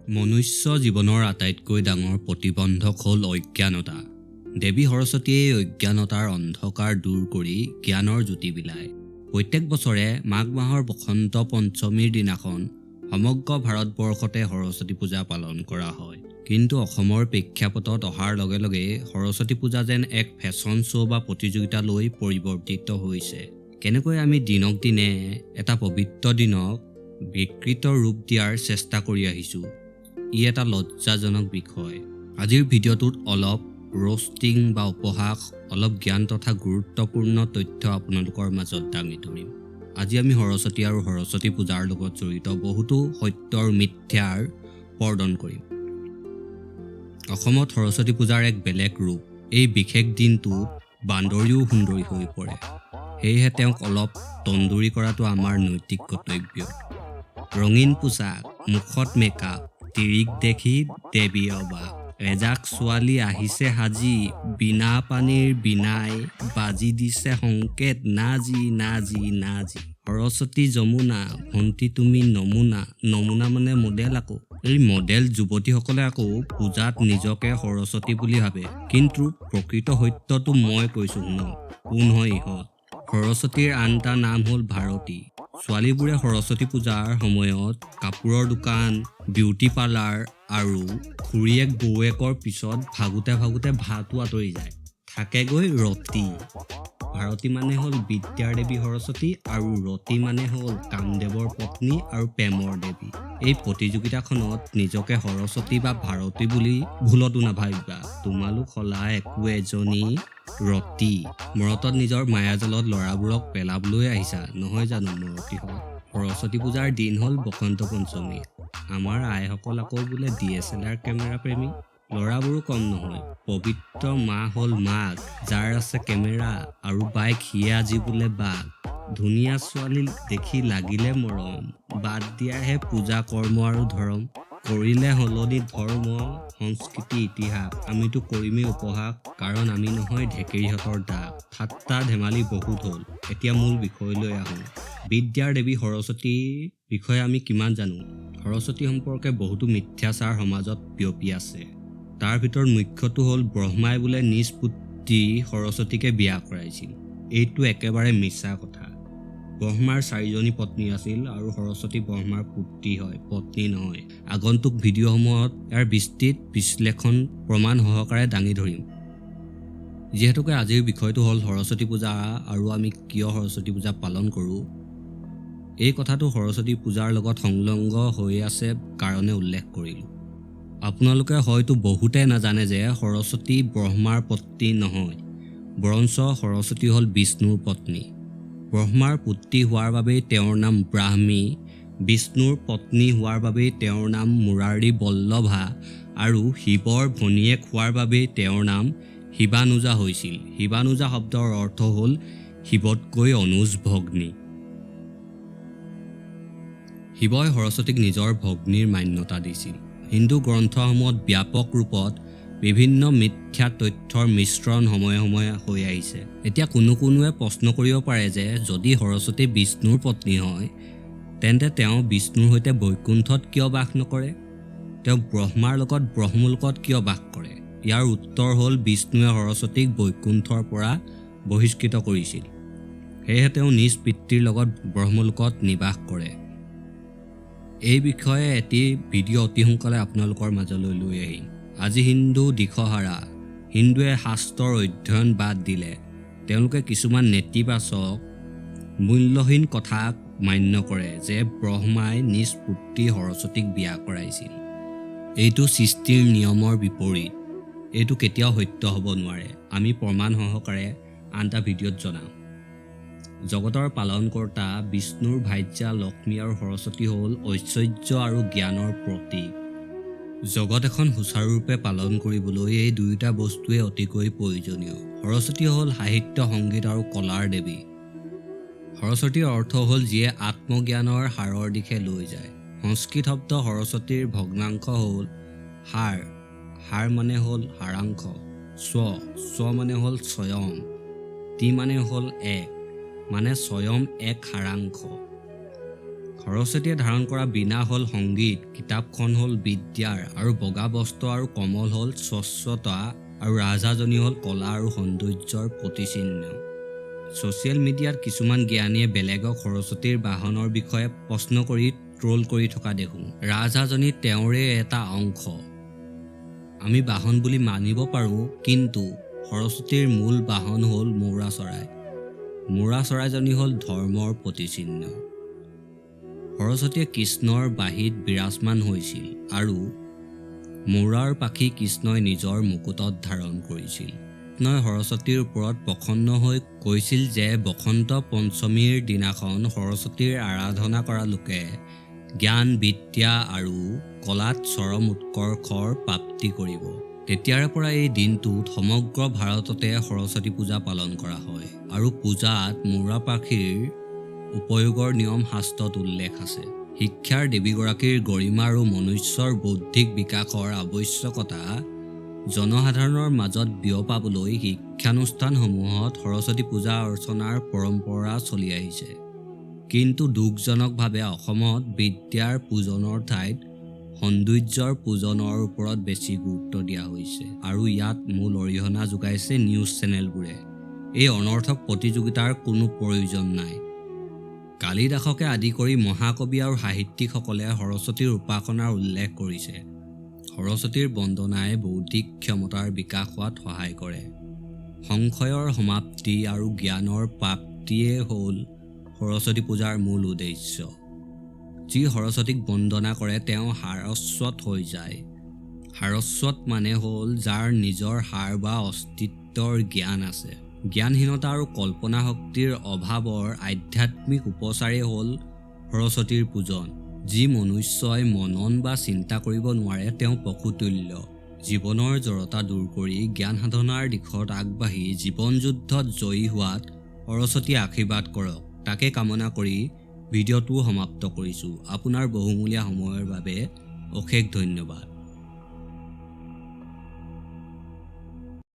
মনুষ্য জীৱনৰ আটাইতকৈ ডাঙৰ প্ৰতিবন্ধক হ'ল অজ্ঞানতা। দেৱী সৰস্বতীয়ে অজ্ঞানতাৰ অন্ধকাৰ দূৰ কৰি জ্ঞানৰ জ্যোতি বিলায়। প্ৰত্যেক বছৰে মাঘ মাহৰ বসন্ত পঞ্চমীৰ দিনাখন সমগ্ৰ ভাৰতবৰ্ষতে সৰস্বতী পূজা পালন কৰা হয়। কিন্তু অসমৰ প্ৰেক্ষাপটত অহাৰ লগে লগে সৰস্বতী পূজা যেন এক ফেশ্বন শ্ব' বা প্ৰতিযোগিতালৈ পৰিৱৰ্তিত হৈছে। কেনেকৈ আমি দিনক দিনে এটা পবিত্ৰ দিনক বিকৃত ৰূপ দিয়াৰ চেষ্টা কৰি আহিছোঁ, ই এটা লজ্জাজনক বিষয়। আজিৰ ভিডিঅ'টোত অলপ ৰোষ্টিং বা উপহাস, অলপ জ্ঞান তথা গুৰুত্বপূৰ্ণ তথ্য আপোনালোকৰ মাজত দাঙি ধৰিম। আজি আমি সৰস্বতী আৰু সৰস্বতী পূজাৰ লগত জড়িত বহুতো সত্য আৰু মিথ্যাৰ পৰ্দন কৰিম। অসমত সৰস্বতী পূজাৰ এক বেলেগ ৰূপ। এই বিশেষ দিনটোত বান্দৰীও সুন্দৰী হৈ পৰে। সেয়েহে তেওঁক অলপ তন্দুৰী কৰাটো আমাৰ নৈতিক কৰ্তব্য। ৰঙীন পোচাক, মুখত মেকআপ, তিৰিক দেখি দেৱী অবাক। এজাক ছোৱালী আহিছে সাজি, বিনা পানীৰ বিনাই বাজি দিছে সংকেত নাজি নাজি নাজি। সৰস্বতী যমুনা, ভণ্টি তুমি নমুনা। নমুনা মানে মডেল আকৌ। এই মডেল যুৱতীসকলে আকৌ পূজাত নিজকে সৰস্বতী বুলি ভাবে। কিন্তু প্ৰকৃত সত্যটো মই কৈছোঁ শুনক। কোন হয় ইহঁত? সৰস্বতীৰ আন এটা নাম হ'ল ভাৰতী। ছোৱালীবোৰে সৰস্বতী পূজাৰ সময়ত কাপোৰৰ দোকান, বিউটি পাৰ্লাৰ আৰু খুৰীয়েক বৌয়েকৰ পিছত ভাগোতে ভাগোতে ভাতো আঁতৰি যায়। থাকেগৈ ৰতী। ভাৰতী মানে হ'ল বিদ্যাৰ দেৱী সৰস্বতী আৰু ৰতী মানে হ'ল কামদেৱৰ পত্নী আৰু প্ৰেমৰ দেৱী। এই প্ৰতিযোগিতাখনত নিজকে সৰস্বতী বা ভাৰতী বুলি ভুলতো নাভাবিবা। তোমালোক হলা একো এজনী ৰতী। মৰতত নিজৰ মায়াজালত ল'ৰাবোৰক পেলাবলৈ আহিছা নহয় জানো মৰতীহঁত? সৰস্বতী পূজাৰ দিন হ'ল বসন্ত পঞ্চমী। আমাৰ আইসকল আকৌ বোলে DSLR কেমেৰা প্ৰেমী। ল'ৰাবোৰো কম নহয়। পবিত্ৰ মাহ হ'ল মাঘ, যাৰ আছে কেমেৰা আৰু বাইক সিয়ে আজি বোলে বাঘ। ধুনীয়া ছোৱালী দেখি লাগিলে মৰম, বাদ দিয়াহে পূজা কৰ্ম আৰু ধৰম। কৰিলে সলনি ধৰ্ম, সংস্কৃতি, ইতিহাস। আমিতো কৰিমেই উপহাস, কাৰণ আমি নহয় ঢেকেৰীহঁতৰ দাগ। ঠাট্টা ধেমালি বহুত হ'ল, এতিয়া মূল বিষয়লৈ আহোঁ। বিদ্যাৰ দেৱী সৰস্বতীৰ বিষয়ে আমি কিমান জানো? সৰস্বতী সম্পৰ্কে বহুতো মিথ্যাচাৰ সমাজত বিয়পি আছে। তাৰ ভিতৰত মুখ্যটো হ'ল ব্ৰহ্মাই বোলে নিজ পুত্ৰী সৰস্বতীকে বিয়া কৰাইছিল। এইটো একেবাৰে মিছা কথা। ব্ৰহ্মাৰ 4জনী পত্নী আছিল আৰু সৰস্বতী ব্ৰহ্মাৰ পুত্ৰী হয়, পত্নী নহয়। আগন্তুক ভিডিঅ'সমূহত ইয়াৰ বিস্তৃত বিশ্লেষণ প্ৰমাণ সহকাৰে দাঙি ধৰিম। যিহেতুকে আজিৰ বিষয়টো হ'ল সৰস্বতী পূজা আৰু আমি কিয় সৰস্বতী পূজা পালন কৰোঁ, এই কথাটো সৰস্বতী পূজাৰ লগত সংলগ্ন হৈ আছে কাৰণে উল্লেখ কৰিলোঁ। আপোনালোকে হয়তো বহুতে নাজানে যে সৰস্বতী ব্ৰহ্মাৰ পত্নী নহয়, বৰঞ্চ সৰস্বতী হ'ল বিষ্ণুৰ পত্নী। ব্ৰহ্মাৰ পুত্ৰী হোৱাৰ বাবেই তেওঁৰ নাম ব্ৰাহ্মী, বিষ্ণুৰ পত্নী হোৱাৰ বাবেই তেওঁৰ নাম মুৰাৰী বল্লভা আৰু শিৱৰ ভনীয়েক হোৱাৰ বাবেই তেওঁৰ নাম শিৱানুজা হৈছিল। শিৱানুজা শব্দৰ অৰ্থ হ'ল শিৱতকৈ অনুজ ভগ্নী। শিৱই সৰস্বতীক নিজৰ ভগ্নীৰ মান্যতা দিছিল। হিন্দু গ্ৰন্থসমূহত ব্যাপক ৰূপত বিভিন্ন মিথ্যা তথ্যৰ মিশ্ৰণ সময়ে সময়ে হৈ আহিছে। এতিয়া কোনোৱে প্ৰশ্ন কৰিব পাৰে যে যদি সৰস্বতী বিষ্ণুৰ পত্নী হয়, তেন্তে তেওঁ বিষ্ণুৰ সৈতে বৈকুণ্ঠত কিয় বাস নকৰে? তেওঁ ব্ৰহ্মাৰ লগত ব্ৰহ্মলোকত কিয় বাস কৰে? ইয়াৰ উত্তৰ হ'ল বিষ্ণুৱে সৰস্বতীক বৈকুণ্ঠৰ পৰা বহিষ্কৃত কৰিছিল। সেয়েহে তেওঁ নিজ পিতৃৰ লগত ব্ৰহ্মলোকত নিবাস কৰে। এই বিষয়ে এটি ভিডিঅ' অতি সোনকালে আপোনালোকৰ মাজলৈ লৈ আহিম। আজি হিন্দু দিশহাৰা। হিন্দুৱে শাস্ত্ৰৰ অধ্যয়ন বাদ দিলে। তেওঁলোকে কিছুমান নেতিবাচক মূল্যহীন কথাক মান্য কৰে যে ব্ৰহ্মাই নিজ পুত্ৰী সৰস্বতীক বিয়া কৰাইছিল। এইটো সৃষ্টিৰ নিয়মৰ বিপৰীত। এইটো কেতিয়াও সত্য হ'ব নোৱাৰে। আমি প্ৰমাণ সহকাৰে আন এটা ভিডিঅ'ত জনাম। জগতৰ পালনকৰ্তা বিষ্ণুৰ ভাৰ্যা লক্ষ্মী আৰু সৰস্বতী হ'ল ঐশ্বৰ্য আৰু জ্ঞানৰ প্ৰতীক। জগত এখন সুচাৰুৰূপে পালন কৰিবলৈ এই দুয়োটা বস্তুৱে অতিকৈ প্ৰয়োজনীয়। সৰস্বতী হ'ল সাহিত্য, সংগীত আৰু কলাৰ দেৱী। সৰস্বতীৰ অৰ্থ হ'ল যিয়ে আত্মজ্ঞানৰ সাৰৰ দিশে লৈ যায়। সংস্কৃত শব্দ সৰস্বতীৰ ভগ্নাংশ হ'ল সাৰ। সাৰ মানে হ'ল সাৰাংশ। স্ব মানে হ'ল স্বয়ং। তি মানে হ'ল এক, মানে স্বয়ং এক সাৰাংশ। সৰস্বতীয়ে ধাৰণ কৰা বীণা হ'ল সংগীত, কিতাপখন হ'ল বিদ্যাৰ, আৰু বগা বস্ত্ৰ আৰু কমল হ'ল স্বচ্ছতা, আৰু ৰাজহাজনী হ'ল কলা আৰু সৌন্দৰ্যৰ প্ৰতিচিহ্ন। ছ'চিয়েল মিডিয়াত কিছুমান জ্ঞানীয়ে বেলেগক সৰস্বতীৰ বাহনৰ বিষয়ে প্ৰশ্ন কৰি ট্ৰল কৰি থকা দেখোঁ। ৰাজহাজনী তেওঁৰে এটা অংশ। আমি বাহন বুলি মানিব পাৰোঁ, কিন্তু সৰস্বতীৰ মূল বাহন হ'ল মৌৰা চৰাই। মৌৰা চৰাইজনী হ'ল ধৰ্মৰ প্ৰতিচিহ্ন। সৰস্বতীয়ে কৃষ্ণৰ বাঁহীত বিৰাজমান হৈছিল, আৰু মৌৰাৰ পাখি কৃষ্ণই নিজৰ মুকুটত ধাৰণ কৰিছিল। কৃষ্ণই সৰস্বতীৰ ওপৰত প্ৰসন্ন হৈ কৈছিল যে বসন্ত পঞ্চমীৰ দিনাখন সৰস্বতীৰ আৰাধনা কৰা লোকে জ্ঞান, বিদ্যা আৰু কলাত চৰম উৎকৰ্ষৰ প্ৰাপ্তি কৰিব। তেতিয়াৰে পৰা এই দিনটোত সমগ্ৰ ভাৰততে সৰস্বতী পূজা পালন কৰা হয়, আৰু পূজাত মৌৰা পাখিৰ উপয়োগৰ নিয়ম শাস্ত্ৰত উল্লেখ আছে। শিক্ষাৰ দেৱীগৰাকীৰ গৰিমা আৰু মনুষ্যৰ বৌদ্ধিক বিকাশৰ আৱশ্যকতা জনসাধাৰণৰ মাজত বিয়পাবলৈ শিক্ষানুষ্ঠানসমূহত সৰস্বতী পূজা অৰ্চনাৰ পৰম্পৰা চলি আহিছে। কিন্তু দুখজনকভাৱে অসমত বিদ্যাৰ পূজনৰ ঠাইত সৌন্দৰ্যৰ পূজনৰ ওপৰত বেছি গুৰুত্ব দিয়া হৈছে, আৰু ইয়াত মূল অৰিহণা যোগাইছে নিউজ চেনেলবোৰে। এই অনৰ্থক প্ৰতিযোগিতাৰ কোনো প্ৰয়োজন নাই। কালিদাসকে আদি কৰি মহাকবি আৰু সাহিত্যিকসকলে সৰস্বতীৰ উপাসনাৰ উল্লেখ কৰিছে। সৰস্বতীৰ বন্দনাই বৌদ্ধিক ক্ষমতাৰ বিকাশ হোৱাত সহায় কৰে। সংশয়ৰ সমাপ্তি আৰু জ্ঞানৰ প্ৰাপ্তিয়ে হ'ল সৰস্বতী পূজাৰ মূল উদ্দেশ্য। যি সৰস্বতীক বন্দনা কৰে তেওঁ সাৰস্বত হৈ যায়। সাৰস্বত মানে হ'ল যাৰ নিজৰ সাৰ বা অস্তিত্বৰ জ্ঞান আছে। জ্ঞানহীনতা আৰু কল্পনা শক্তিৰ অভাৱৰ আধ্যাত্মিক উপচাৰেই হ'ল সৰস্বতীৰ পূজন। যি মনুষ্যই মনন বা চিন্তা কৰিব নোৱাৰে তেওঁ পশুতুল্য। জীৱনৰ জড়তা দূৰ কৰি জ্ঞান সাধনাৰ দিশত আগবাঢ়ি জীৱন যুদ্ধত জয়ী হোৱাত সৰস্বতীয়ে আশীৰ্বাদ কৰক, তাকে কামনা কৰি ভিডিঅ'টো সমাপ্ত কৰিছোঁ। আপোনাৰ বহুমূলীয়া সময়ৰ বাবে অশেষ ধন্যবাদ।